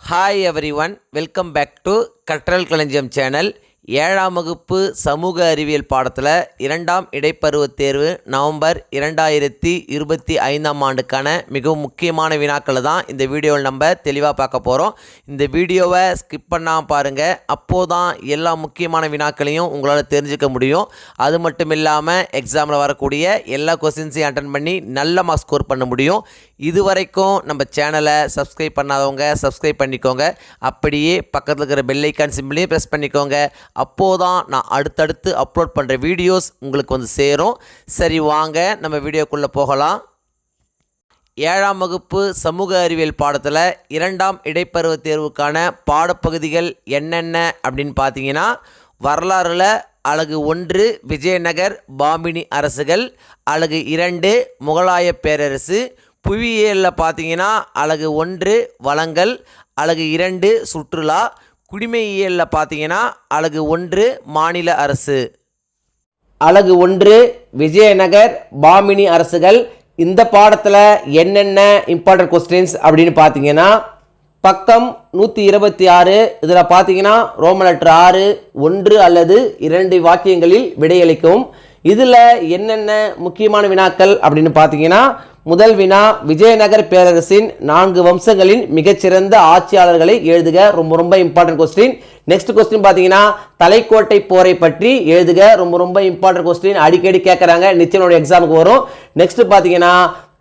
Hi everyone, welcome back to Katral Kalanjiyam channel. 7ஆம் வகுப்பு சமூக அறிவியல் பாடத்தில் 2ஆம் இடைப்பருவத் தேர்வு நவம்பர் 2025ஆம் ஆண்டுக்கான மிகவும் முக்கியமான வினாக்களை தான் இந்த வீடியோவில் நம்ம தெளிவாக பார்க்க போகிறோம். இந்த வீடியோவை ஸ்கிப் பண்ணாமல் பாருங்கள். அப்போது தான் எல்லா முக்கியமான வினாக்களையும் உங்களால் தெரிஞ்சுக்க முடியும். அது மட்டும் இல்லாமல் எக்ஸாமில் வரக்கூடிய எல்லா கொஸ்டின்ஸையும் அட்டன் பண்ணி நல்ல மார்க்ஸ் ஸ்கோர் பண்ண முடியும். இது வரைக்கும் நம்ம சேனலை சப்ஸ்கிரைப் பண்ணாதவங்க சப்ஸ்கிரைப் பண்ணிக்கோங்க. அப்படியே பக்கத்தில் இருக்கிற பெல் ஐக்கான் சிம்பிளையும் ப்ரெஸ் பண்ணிக்கோங்க. அப்போதான் நான் அடுத்தடுத்து அப்லோட் பண்ணுற வீடியோஸ் உங்களுக்கு வந்து சேரும். சரி, வாங்க நம்ம வீடியோக்குள்ளே போகலாம். 7ஆம் வகுப்பு சமூக அறிவியல் பாடத்தில் 2ஆம் இடைப்பருவத் தேர்வுக்கான பாடப்பகுதிகள் என்னென்ன அப்படின்னு பார்த்தீங்கன்னா, வரலாறுல அலகு 1 விஜயநகர் பாமினி அரசுகள், அலகு 2 முகலாய பேரரசு, புவியியலில் பார்த்தீங்கன்னா அலகு 1 வளங்கள், அலகு 2 சுற்றுலா, குடிமையியலில் பார்த்தீங்கன்னா அலகு 1 மாநில அரசு. அலகு 1 விஜயநகர் பாமினி அரசுகள். இந்த பாடத்தில் என்னென்ன இம்பார்ட்டன்ட் கொஸ்டின்ஸ் அப்படின்னு பார்த்தீங்கன்னா, பக்கம் 126 இதில் பார்த்தீங்கன்னா ரோமன் லெட்டர் 6 1 அல்லது 2 வாக்கியங்களில் விடையளிக்கவும். இதில் என்னென்ன முக்கியமான வினாக்கள் அப்படின்னு பார்த்தீங்கன்னா, முதல் வினா, விஜயநகர் பேரரசின் 4 வம்சங்களின் மிகச்சிறந்த ஆட்சியாளர்களை எழுதுக. ரொம்ப இம்பார்ட்டன்ட் கொஸ்டின். நெக்ஸ்ட் கொஸ்டின் பார்த்தீங்கன்னா, தலைக்கோட்டை போரை பற்றி எழுதுக. ரொம்ப இம்பார்ட்டன்ட் கொஸ்டின், அடிக்கடி கேட்குறாங்க, நிச்சயம் எக்ஸாமுக்கு வரும். நெக்ஸ்ட் பார்த்தீங்கன்னா,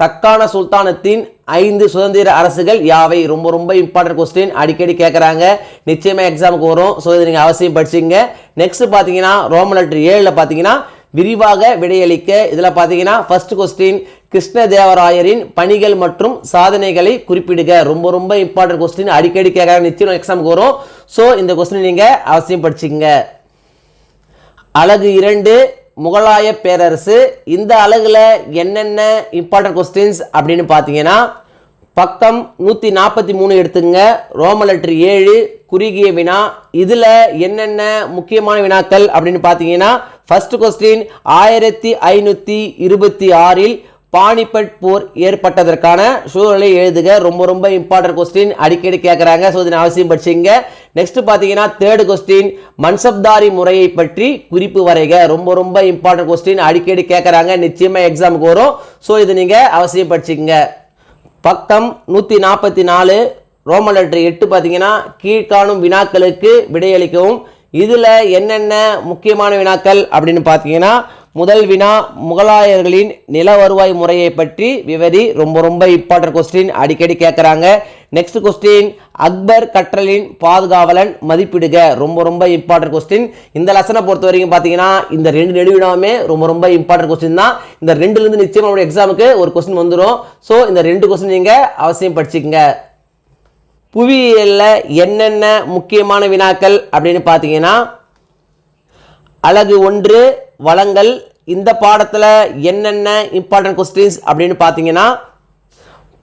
தக்கான சுல்தானத்தின் 5 சுதந்திர அரசுகள் யாவை. ரொம்ப இம்பார்ட்டன்ட் கொஸ்டின், அடிக்கடி கேட்குறாங்க, நிச்சயமாக எக்ஸாமுக்கு வரும். ஸோ இதை நீங்கள் அவசியம் படிச்சுங்க. நெக்ஸ்ட் பார்த்தீங்கன்னா, ரோமன் லெட்டர் 7 பார்த்தீங்கன்னா விரிவாக விடையளிக்க. இதில் பார்த்தீங்கன்னா ஃபர்ஸ்ட் கொஸ்டின், கிருஷ்ணதேவராயரின் பணிகள் மற்றும் சாதனைகளை குறிப்பிடுக. ரொம்ப இம்பார்ட்டன்ட் கொஸ்டின், அடிக்கடி கேட்குறாங்க, நிச்சயம் எக்ஸாமுக்கு வரும். ஸோ இந்த கொஸ்டின் நீங்கள் அவசியம் படிச்சுங்க. அலகு 2 முகலாய பேரரசு. இந்த அலகுல என்னென்ன இம்பார்ட்டன்ட் கொஸ்டின்ஸ் அப்படின்னு பார்த்தீங்கன்னா, பக்கம் 143 எடுத்துங்க. ரோமன் லெட்டர் 7 குறுகிய வினா. இதில் என்னென்ன முக்கியமான வினாக்கள் அப்படின்னு பார்த்தீங்கன்னா, ஃபர்ஸ்ட் கொஸ்டின், 1526 பானிபட் போர் ஏற்பட்டதற்கான சூழலை எழுதுக. ரொம்ப இம்பார்ட்டன்ட் கொஸ்டின், அடிக்கடி கேட்குறாங்க. ஸோ இதை அவசியம் படிச்சுங்க. நெக்ஸ்ட் பார்த்தீங்கன்னா, தேர்ட் கொஸ்டின், மன்சப்தாரி முறையை பற்றி குறிப்பு வரைக. ரொம்ப இம்பார்ட்டன்ட் கொஸ்டின், அடிக்கடி கேட்குறாங்க, நிச்சயமாக எக்ஸாமுக்கு வரும். ஸோ இதை நீங்கள் அவசியம் படிச்சுங்க. பக்கம் 144 ரோமன் லெட்டர் 8 பார்த்தீங்கன்னா, கீழ்காணும் வினாக்களுக்கு விடையளிக்கவும். இதில் என்னென்ன முக்கியமான வினாக்கள் அப்படின்னு பார்த்தீங்கன்னா, முதல் வினா, முகலாயர்களின் நில வருவாய் முறையை பற்றி விவரி. ரொம்ப இம்பார்ட்டன்ட் கொஸ்டின், அடிக்கடி கேட்குறாங்க. நெக்ஸ்ட் கொஸ்டின், அக்பர் கற்றலின் பாதுகாவலன் மதிப்பிடுக. ரொம்ப இம்பார்ட்டன்ட் கொஸ்டின். இந்த லெசனை பொறுத்த வரைக்கும் பார்த்தீங்கன்னா, இந்த 2 நெடுவினாவுமே ரொம்ப இம்பார்ட்டன்ட் கொஸ்டின் தான். இந்த 2லேருந்து நிச்சயமாக எக்ஸாமுக்கு ஒரு கொஸ்டின் வந்துடும். ஸோ இந்த 2 கொஸ்டின் நீங்கள் அவசியம் படிச்சுக்கங்க. புவியியலில் என்னென்ன முக்கியமான வினாக்கள் அப்படின்னு பார்த்தீங்கன்னா, அலகு 1 வளங்கள். இந்த பாடத்தில் என்னென்ன இம்பார்ட்டன்ட் கொஸ்டின்ஸ் அப்படின்னு பார்த்தீங்கன்னா,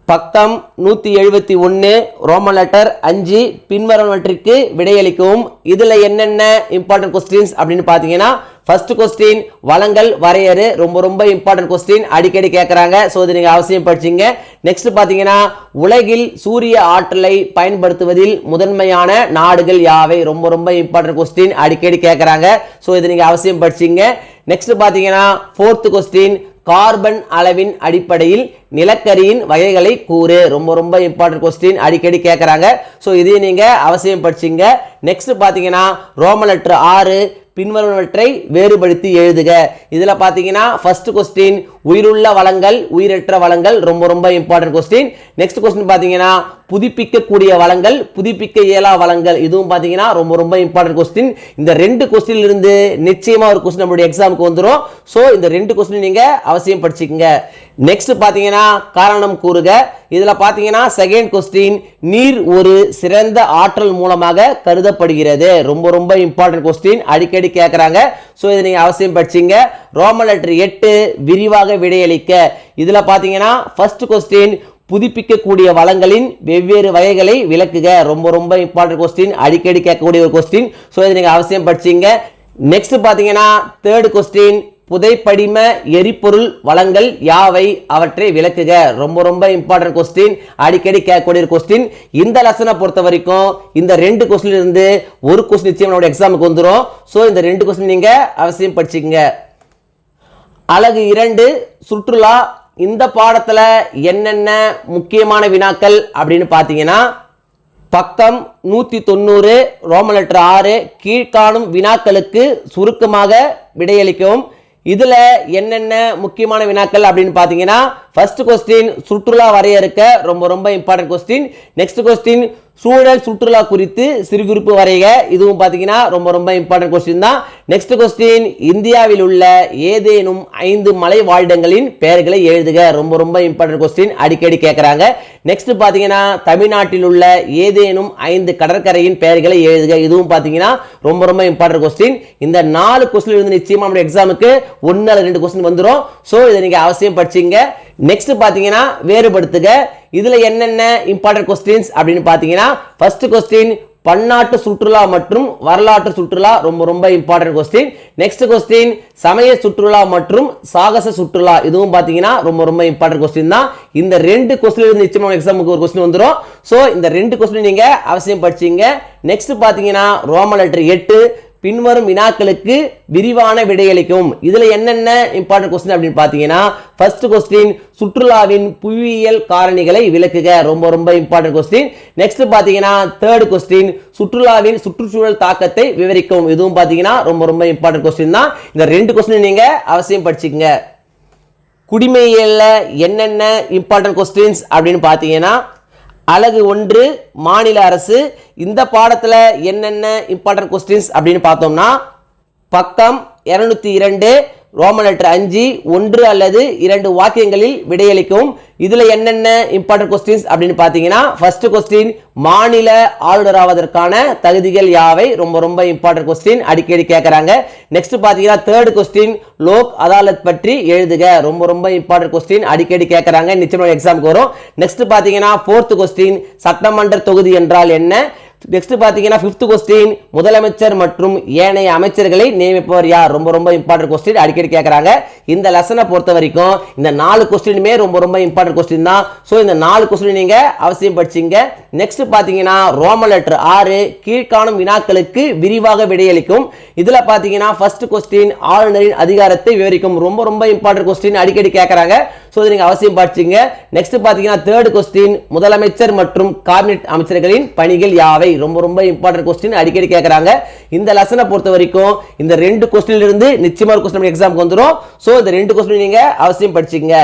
பக்கம் 171 ரோமன் லெட்டர் 5 பின்வருவனவற்றிற்கு விடையளிக்கவும். இதில் என்னென்ன இம்பார்ட்டன்ட் கொஸ்டின்ஸ் அப்படின்னு பார்த்தீங்கன்னா, ஃபர்ஸ்ட் கொஸ்டின், வளங்கள் வரையறு. ரொம்ப இம்பார்ட்டன்ட் கொஸ்டின், அடிக்கடி கேட்குறாங்க. ஸோ இதை நீங்கள் அவசியம் படிச்சிங்க. நெக்ஸ்ட் பார்த்தீங்கன்னா, உலகில் சூரிய ஆற்றலை பயன்படுத்துவதில் முதன்மையான நாடுகள் யாவை. ரொம்ப இம்பார்ட்டன்ட் கொஸ்டின், அடிக்கடி கேட்குறாங்க. ஸோ இதை நீங்கள் அவசியம் படிச்சிங்க. நெக்ஸ்ட் பார்த்தீங்கன்னா, ஃபோர்த் கொஸ்டின், கார்பன் அளவின் அடிப்படையில் நிலக்கரியின் வகைகளை கூறு. ரொம்ப இம்பார்ட்டன்ட் கொஸ்டின், அடிக்கடி கேட்குறாங்க. ஸோ இதையும் நீங்கள் அவசியம் படிச்சிங்க. நெக்ஸ்ட் பார்த்தீங்கன்னா, ரோமன் லெட்டர் 6 பின்வருவனவற்றை வேறுபடுத்தி எழுதுக. இதில் பார்த்தீங்கன்னா ஃபர்ஸ்ட் கொஸ்டின், உயிருள்ள வளங்கள் உயிரற்ற வளங்கள். ரொம்ப இம்பார்ட்டன்ட் கொஸ்டின். நெக்ஸ்ட் கொஸ்டின் பார்த்தீங்கன்னா, புதுப்பிக்கக்கூடிய வளங்கள் புதுப்பிக்க இயலா வளங்கள். இதுவும் பார்த்தீங்கன்னா ரொம்ப இம்பார்ட்டன்ட் கொஸ்டின். இந்த 2 கொஸ்டின்ல இருந்து நிச்சயமாக ஒரு கொஸ்டின் நம்மளுடைய எக்ஸாமுக்கு வந்துடும். ஸோ இந்த 2 கொஸ்டின் நீங்கள் அவசியம் படிச்சுக்கங்க. நெக்ஸ்ட் பார்த்தீங்கன்னா, காரணம் கூறுக. இதில் பார்த்தீங்கன்னா செகண்ட் கொஸ்டின், நீர் ஒரு சிறந்த ஆற்றல் மூலமாக கருதப்படுகிறது. ரொம்ப இம்பார்ட்டன்ட் கொஸ்டின், அடிக்கடி கேட்குறாங்க. ஸோ இதை நீங்கள் அவசியம் படிச்சிங்க. ரோமன் லெட்டர் 8 விரிவாக விடையளிக்க. இதில் பார்த்தீங்கன்னா ஃபர்ஸ்ட் கொஸ்டின், புதுப்பிக்கக்கூடிய வளங்களின் வெவ்வேறு வகைகளை விளக்குக. ரொம்ப இம்பார்ட்டன்ட் கொஸ்டின், அடிக்கடி கேட்கக்கூடிய ஒரு கொஸ்டின். ஸோ இதை நீங்கள் அவசியம் படிச்சிங்க. நெக்ஸ்ட் பார்த்தீங்கன்னா, தேர்ட் கொஸ்டின், புதைப்படிம எரிபொருள் வளங்கள் யாவை, அவற்றை விளக்குக. ரொம்ப ரொம்ப இம்பார்ட்டன்ட் கொஸ்டின், அடிக்கடி கேட்கக்கூடிய கொஸ்டின். இந்த லெசனை பொறுத்த வரைக்கும் இந்த 2 கொஸ்டின் இருந்து ஒரு கொஸ்டின் நிச்சயம் நம்மளோட எக்ஸாமுக்கு வந்துடும். ஸோ இந்த 2 கொஸ்டின் நீங்க அவசியம் படிச்சுக்கங்க. அலகு 2 சுற்றுலா. இந்த பாடத்துல என்னென்ன முக்கியமான வினாக்கள் அப்படின்னு பார்த்தீங்கன்னா, பக்கம் 190 ரோமன் லெட்டர் 6 கீழ்காணும் வினாக்களுக்கு சுருக்கமாக விடையளிக்கவும். இதுல என்னென்ன முக்கியமான வினாக்கள் அப்படின்னு பார்த்தீங்கன்னா, ஃபர்ஸ்ட் கொஸ்டின் சுற்றுலா வரையறுக்க, ரொம்ப ரொம்ப இம்பார்ட்டன்ட் கொஸ்டின். நெக்ஸ்ட் கொஸ்டின் சூழல் சுற்றுலா குறித்து சிறு குறிப்பு வரைக, இதுவும் பார்த்தீங்கன்னா ரொம்ப ரொம்ப இம்பார்ட்டன்ட் கொஸ்டின் தான். நெக்ஸ்ட் கொஸ்டின் இந்தியாவில் உள்ள ஏதேனும் 5 மலை வாழ்டங்களின் பெயர்களை எழுதுக, ரொம்ப ரொம்ப இம்பார்ட்டன்ட் கொஸ்டின், அடிக்கடி கேட்குறாங்க. நெக்ஸ்ட் பார்த்தீங்கன்னா தமிழ்நாட்டில் உள்ள ஏதேனும் 5 கடற்கரையின் பெயர்களை எழுதுக, இதுவும் பார்த்தீங்கன்னா ரொம்ப ரொம்ப இம்பார்ட்டன்ட் கொஸ்டின். இந்த 4 கொஸ்டின் இருந்து நிச்சயமா நம்ம எக்ஸாமுக்கு 1 அல்லது 2 கொஸ்டின் வந்துடும். ஸோ இதை நீங்க அவசியம் படிச்சிங்க. நெக்ஸ்ட் பார்த்தீங்கன்னா வேறுபடுத்துக. இதுல என்னென்ன இம்பார்ட்டன்ட் கொஸ்டின்ஸ் அப்படின்னு பார்த்தீங்கன்னா, ஃபர்ஸ்ட் கொஸ்டின் பன்னாட்டு சுற்றுலா மற்றும் வரலாற்று சுற்றுலா, ரொம்ப ரொம்ப இம்பார்ட்டன்ட் கொஸ்டின். நெக்ஸ்ட் கொஸ்டின் சமய சுற்றுலா மற்றும் சாகச சுற்றுலா, இதுவும் பார்த்தீங்கன்னா ரொம்ப ரொம்ப இம்பார்ட்டன்ட் கொஸ்டின் தான். இந்த 2 கொஸ்டின் இருந்து நிச்சயமா எக்ஸாமுக்கு ஒரு கொஸ்டின் வந்துடும். ஸோ இந்த 2 கொஸ்டின் நீங்க அவசியம் படிச்சீங்க. நெக்ஸ்ட் பார்த்தீங்கன்னா ரோமன் லெட்டர் 8 பின்வரும் வினாக்களுக்கு விரிவான விடையளிக்கும். இதுல என்னென்ன இம்பார்ட்டன்ட் கொஸ்டின் அப்படின்னு பார்த்தீங்கன்னா, ஃபர்ஸ்ட் கொஸ்டின் சுற்றுலாவின் புவியியல் காரணிகளை விளக்குக, ரொம்ப ரொம்ப இம்பார்ட்டன்ட் கொஸ்டின். நெக்ஸ்ட் பார்த்தீங்கன்னா தேர்ட் கொஸ்டின் சுற்றுலாவின் சுற்றுச்சூழல் தாக்கத்தை விவரிக்கும், இதுவும் பார்த்தீங்கன்னா ரொம்ப ரொம்ப இம்பார்ட்டன்ட் கொஸ்டின் தான். இந்த 2 கொஸ்டின் நீங்க அவசியம் படிச்சுக்கங்க. குடிமையியல்ல என்னென்ன இம்பார்ட்டன்ட் கொஸ்டின்ஸ் அப்படின்னு பார்த்தீங்கன்னா, அலகு 1 மாநில அரசு. இந்த பாடத்துல என்னென்ன இம்பார்ட்டன்ட் கொஸ்டின்ஸ் அப்படின்னு பார்த்தோம்னா, பக்கம் 202 ரோமன் லெட்டர் 5 1 அல்லது 2 வாக்கியங்களில் விடையளிக்கும். இதுல என்னென்ன இம்பார்ட்டன்ட் கொஸ்டின்ஸ் அப்படின்னு பார்த்தீங்கன்னா, ஃபர்ஸ்ட் கொஸ்டின் மாநில ஆளுநராவதற்கான தகுதிகள் யாவை, ரொம்ப ரொம்ப இம்பார்ட்டன்ட் கொஸ்டின், அடிக்கடி கேட்கறாங்க. நெக்ஸ்ட் பார்த்தீங்கன்னா தேர்ட் கொஸ்டின் லோக் அதாலத் பற்றி எழுதுக, ரொம்ப ரொம்ப இம்பார்ட்டன்ட் கொஸ்டின், அடிக்கடி கேட்கறாங்க, நிச்சயமா எக்ஸாமுக்கு வரும். நெக்ஸ்ட் பார்த்தீங்கன்னா ஃபோர்த் கொஸ்டின் சட்டமன்ற தொகுதி என்றால் என்ன. நெக்ஸ்ட் பாத்தீங்கன்னா 5th கொஸ்டின் முதலமைச்சர் மற்றும் ஏனைய அமைச்சர்களை நியமிப்பவர் யார், ரொம்ப ரொம்ப இம்பார்ட்டன்ட் கொஸ்டின், அடிக்கடி கேட்கறாங்க. இந்த லெசனை பொறுத்த வரைக்கும் இந்த 4 கொஸ்டினுமே ரொம்ப ரொம்ப இம்பார்ட்டன்ட் கொஸ்டின் தான். ஸோ இந்த 4 கொஸ்டின் நீங்க அவசியம் படிச்சீங்க. நெக்ஸ்ட் பாத்தீங்கன்னா ரோமன் லெட்டர் 6 கீழ்காணும் வினாக்களுக்கு விரிவாக விடையளிக்கும். இதுல பாத்தீங்கன்னா ஃபர்ஸ்ட் கொஸ்டின் ஆளுநரின் அதிகாரத்தை விவரிக்கும், ரொம்ப ரொம்ப இம்பார்ட்டன்ட் கொஸ்டின், அடிக்கடி கேட்கறாங்க. ஸோ இதை நீங்க அவசியம் படிச்சீங்க. நெக்ஸ்ட் பாத்தீங்கன்னா தேர்ட் கொஸ்டின் முதலமைச்சர் மற்றும் கேபினெட் அமைச்சர்களின் பணிகள் யாவை, ரொம்ப ரொம்ப இம்பார்ட்டன்ட் கொஸ்டின், அடிக்கடி கேட்கறாங்க. இந்த லெசனை பொறுத்த வரைக்கும் இந்த 2 கொஸ்டின்ல இருந்து நிச்சயமா ஒரு கொஸ்டின் எக்ஸாமுக்கு வந்துடும். சோ இந்த 2 கொஸ்டின் நீங்க அவசியம் படிச்சுங்க.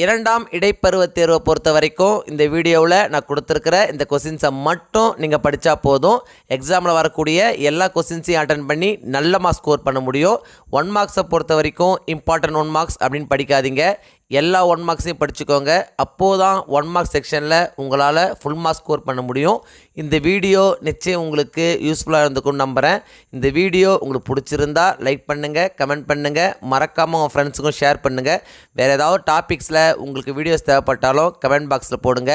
இரண்டாம் இடைப்பருவ தேர்வை பொறுத்த வரைக்கும் இந்த வீடியோவில் நான் கொடுத்துருக்கிற இந்த கொஸ்டின்ஸை மட்டும் நீங்கள் படித்தா போதும். எக்ஸாமில் வரக்கூடிய எல்லா கொஸ்டின்ஸையும் அட்டன் பண்ணி நல்ல மார்க்ஸ் ஸ்கோர் பண்ண முடியும். 1 மார்க்ஸை பொறுத்த வரைக்கும் இம்பார்ட்டன்ட் 1 மார்க்ஸ் அப்படின்னு படிக்காதீங்க, எல்லா 1 மார்க்ஸையும் படிச்சுக்கோங்க. அப்போது தான் 1 மார்க் செக்ஷனில் உங்களால் ஃபுல் மார்க் ஸ்கோர் பண்ண முடியும். இந்த வீடியோ நிச்சயம் உங்களுக்கு யூஸ்ஃபுல்லாக இருந்துக்கும்னு நம்புகிறேன். இந்த வீடியோ உங்களுக்கு பிடிச்சிருந்தா லைக் பண்ணுங்கள், கமெண்ட் பண்ணுங்கள், மறக்காமல் உங்கள் ஃப்ரெண்ட்ஸுக்கும் ஷேர் பண்ணுங்கள். வேறு ஏதாவது டாபிக்ஸில் உங்களுக்கு வீடியோஸ் தேவைப்பட்டாலும் கமெண்ட் பாக்ஸில் போடுங்க.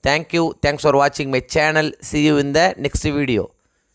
தேங்க்யூ, தேங்க்ஸ் ஃபார் வாட்சிங் my channel. See you in the next video.